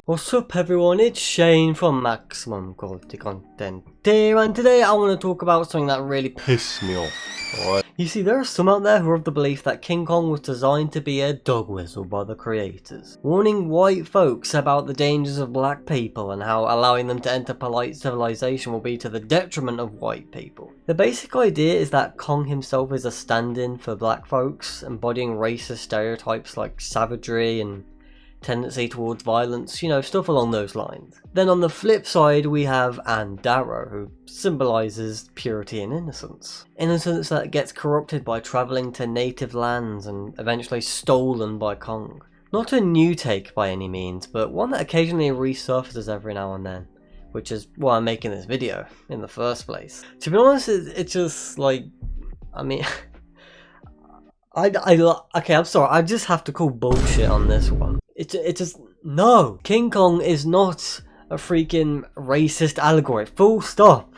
What's up everyone, it's Shane from Maximum Quality Content here, and today I want to talk about something that really pissed me off. Alright. You see, there are some out there who are of the belief that King Kong was designed to be a dog whistle by the creators, warning white folks about the dangers of black people and how allowing them to enter polite civilization will be to the detriment of white people. The basic idea is that Kong himself is a stand-in for black folks, embodying racist stereotypes like savagery and tendency towards violence, you know, stuff along those lines. Then on the flip side we have Darrow, who symbolises purity and innocence. Innocence that gets corrupted by travelling to native lands and eventually stolen by Kong. Not a new take by any means, but one that occasionally resurfaces every now and then, which is why I'm making this video in the first place. To be honest, it's just like, I mean, okay, I'm sorry, I just have to call bullshit on this one. It's just, no! King Kong is not a freaking racist allegory. Full stop.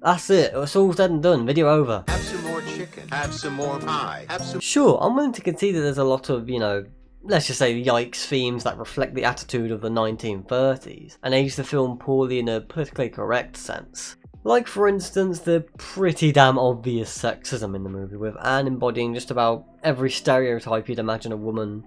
That's it. It's all said and done. Video over. Have some more chicken. Have some more pie. Have some. Sure, I'm willing to concede that there's a lot of, you know, let's just say yikes themes that reflect the attitude of the 1930s and age the film poorly in a politically correct sense. Like, for instance, the pretty damn obvious sexism in the movie, with Anne embodying just about every stereotype you'd imagine a woman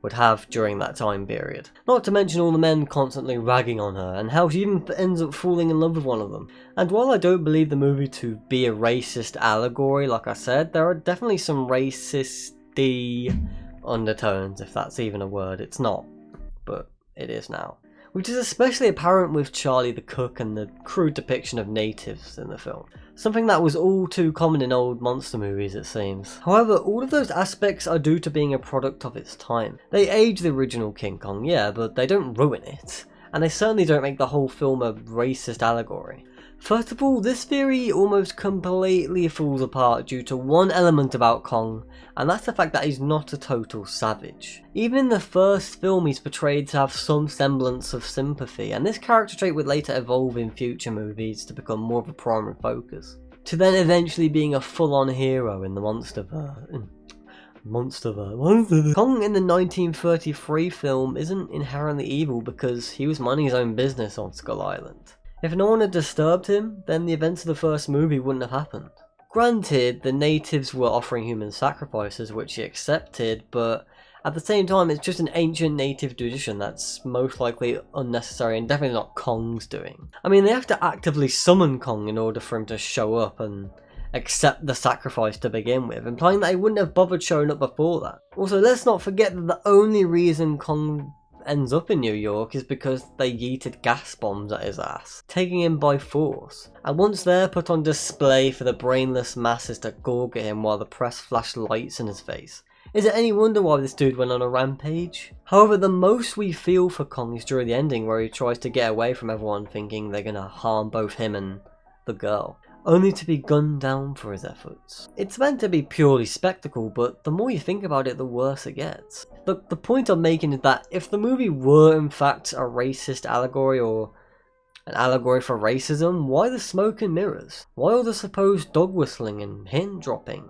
would have during that time period. Not to mention all the men constantly ragging on her, and how she even ends up falling in love with one of them. And while I don't believe the movie to be a racist allegory, like I said, there are definitely some racist-y undertones, if that's even a word. It's not, but it is now. Which is especially apparent with Charlie the Cook and the crude depiction of natives in the film. Something that was all too common in old monster movies, it seems. However, all of those aspects are due to being a product of its time. They age the original King Kong, yeah, but they don't ruin it. And they certainly don't make the whole film a racist allegory. First of all, this theory almost completely falls apart due to one element about Kong, and that's the fact that he's not a total savage. Even in the first film he's portrayed to have some semblance of sympathy, and this character trait would later evolve in future movies to become more of a primary focus, to then eventually being a full-on hero in the Monsterverse. Kong in the 1933 film isn't inherently evil because he was minding his own business on Skull Island. If no one had disturbed him, then the events of the first movie wouldn't have happened. Granted, the natives were offering human sacrifices, which he accepted, but at the same time it's just an ancient native tradition that's most likely unnecessary and definitely not Kong's doing. I mean, they have to actively summon Kong in order for him to show up and accept the sacrifice to begin with, implying that he wouldn't have bothered showing up before that. Also, let's not forget that the only reason Kong ends up in New York is because they yeeted gas bombs at his ass, taking him by force, and once there put on display for the brainless masses to gawk at him while the press flashed lights in his face. Is it any wonder why this dude went on a rampage? However, the most we feel for Kong is during the ending, where he tries to get away from everyone thinking they're gonna harm both him and the girl, only to be gunned down for his efforts. It's meant to be purely spectacle, but the more you think about it, the worse it gets. Look, the point I'm making is that if the movie were in fact a racist allegory, or an allegory for racism, why the smoke and mirrors? Why all the supposed dog whistling and hint dropping?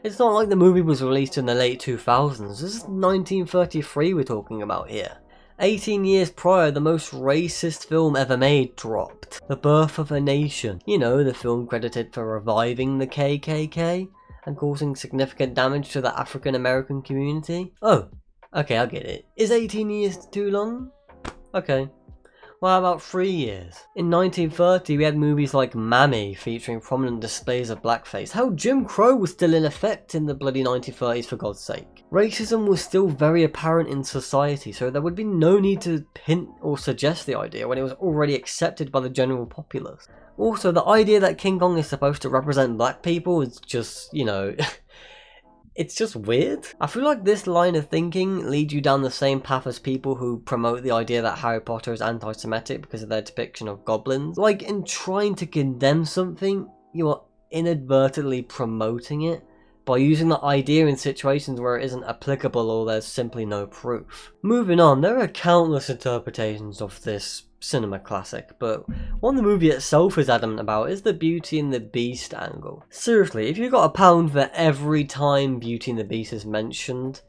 It's not like the movie was released in the late 2000s, this is 1933 we're talking about here. 18 years prior, the most racist film ever made dropped. The Birth of a Nation. You know, the film credited for reviving the KKK and causing significant damage to the African American community. Oh, okay, I get it. Is 18 years too long? Okay. Well, how about 3 years? In 1930, we had movies like Mammy featuring prominent displays of blackface. Hell, Jim Crow was still in effect in the bloody 1930s, for God's sake. Racism was still very apparent in society, so there would be no need to hint or suggest the idea when it was already accepted by the general populace. Also, the idea that King Kong is supposed to represent black people is just, you know, it's just weird. I feel like this line of thinking leads you down the same path as people who promote the idea that Harry Potter is anti-Semitic because of their depiction of goblins. Like, in trying to condemn something, you are inadvertently promoting it by using the idea in situations where it isn't applicable or there's simply no proof. Moving on, there are countless interpretations of this cinema classic, but one the movie itself is adamant about is the Beauty and the Beast angle. Seriously, if you got £1 for every time Beauty and the Beast is mentioned,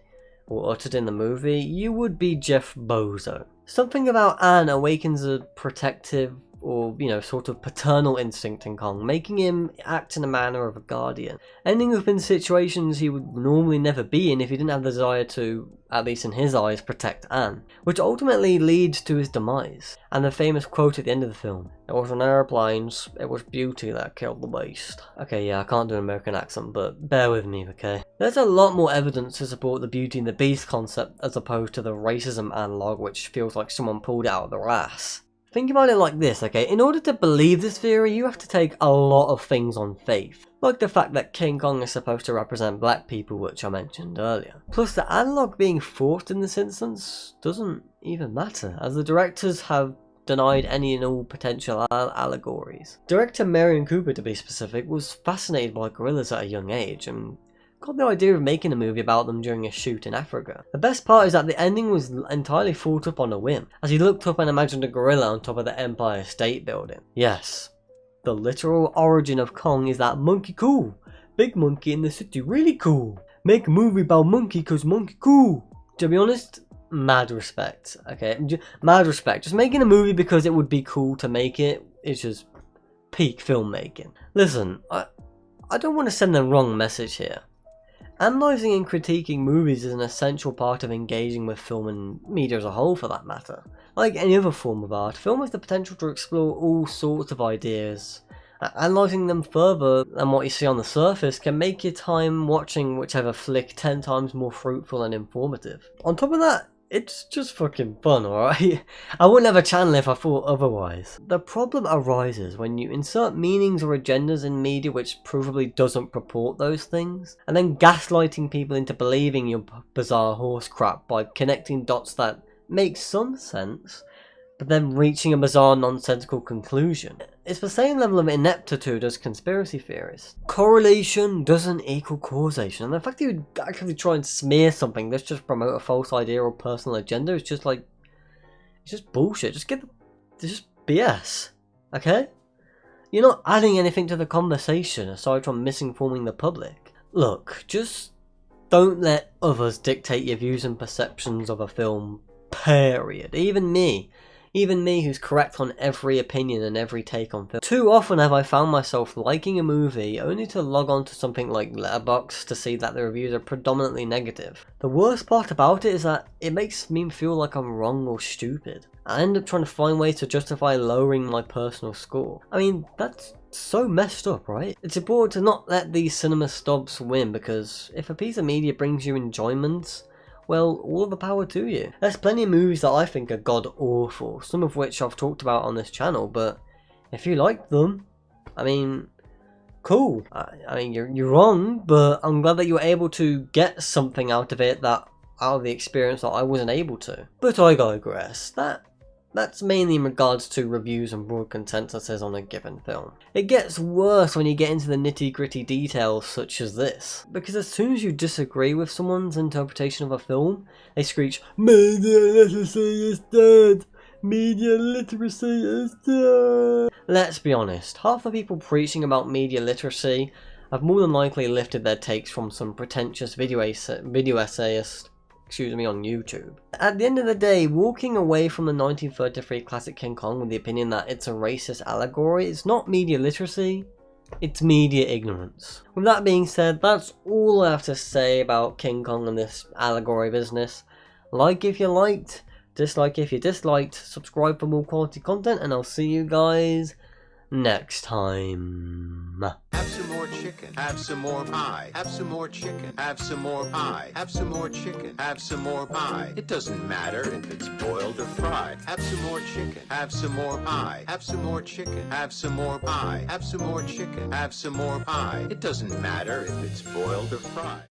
or uttered in the movie, you would be Jeff Bozo. Something about Anne awakens a protective or, sort of paternal instinct in Kong, making him act in the manner of a guardian, ending up in situations he would normally never be in if he didn't have the desire to, at least in his eyes, protect Anne, which ultimately leads to his demise. And the famous quote at the end of the film, "It wasn't airplanes, it was beauty that killed the beast." Okay, yeah, I can't do an American accent, but bear with me, okay? There's a lot more evidence to support the Beauty and the Beast concept as opposed to the racism analog, which feels like someone pulled it out of their ass. Think about it like this, okay? In order to believe this theory, you have to take a lot of things on faith. Like the fact that King Kong is supposed to represent black people, which I mentioned earlier. Plus, the analog being forced in this instance doesn't even matter, as the directors have denied any and all potential allegories. Director Merian Cooper, to be specific, was fascinated by gorillas at a young age, and got the idea of making a movie about them during a shoot in Africa. The best part is that the ending was entirely thought up on a whim, as he looked up and imagined a gorilla on top of the Empire State Building. Yes, the literal origin of Kong is that monkey cool. Big monkey in the city, really cool. Make a movie about monkey cause monkey cool. To be honest, mad respect, okay? Mad respect. Just making a movie because it would be cool to make it is just peak filmmaking. Listen, I don't want to send the wrong message here. Analysing and critiquing movies is an essential part of engaging with film and media as a whole, for that matter. Like any other form of art, film has the potential to explore all sorts of ideas. Analysing them further than what you see on the surface can make your time watching whichever flick 10 times more fruitful and informative. On top of that, it's just fucking fun, alright? I wouldn't have a channel if I thought otherwise. The problem arises when you insert meanings or agendas in media which provably doesn't purport those things, and then gaslighting people into believing your bizarre horse crap by connecting dots that make some sense, but then reaching a bizarre nonsensical conclusion. It's the same level of ineptitude as conspiracy theorists. Correlation doesn't equal causation, and the fact that you actually try and smear something that's just promote a false idea or personal agenda is just like, it's just bullshit. It's just BS, okay? You're not adding anything to the conversation aside from misinforming the public. Look, just don't let others dictate your views and perceptions of a film, period. Even me who's correct on every opinion and every take on film. Too often have I found myself liking a movie only to log on to something like Letterboxd to see that the reviews are predominantly negative. The worst part about it is that it makes me feel like I'm wrong or stupid. I end up trying to find ways to justify lowering my personal score. I mean, that's so messed up, right? It's important to not let these cinema snobs win, because if a piece of media brings you enjoyment, well, all the power to you. There's plenty of movies that I think are god awful, some of which I've talked about on this channel, but if you like them, I mean, cool. I mean, you're wrong, but I'm glad that you were able to get something out of it, out of the experience that I wasn't able to. But I digress. That's mainly in regards to reviews and broad consensuses on a given film. It gets worse when you get into the nitty-gritty details such as this, because as soon as you disagree with someone's interpretation of a film, they screech, "Media literacy is dead! Media literacy is dead!" Let's be honest, half the people preaching about media literacy have more than likely lifted their takes from some pretentious video essayist on YouTube. At the end of the day, walking away from the 1933 classic King Kong with the opinion that it's a racist allegory is not media literacy, it's media ignorance. With that being said, that's all I have to say about King Kong and this allegory business. Like if you liked, dislike if you disliked, subscribe for more quality content, and I'll see you guys next time. Have some more chicken. Have some more pie. Have some more chicken. Have some more pie. Have some more chicken. Have some more pie. It doesn't matter if it's boiled or fried. Have some more chicken. Have some more pie. Have some more chicken. Have some more pie. Have some more chicken. Have some more pie. It doesn't matter if it's boiled or fried.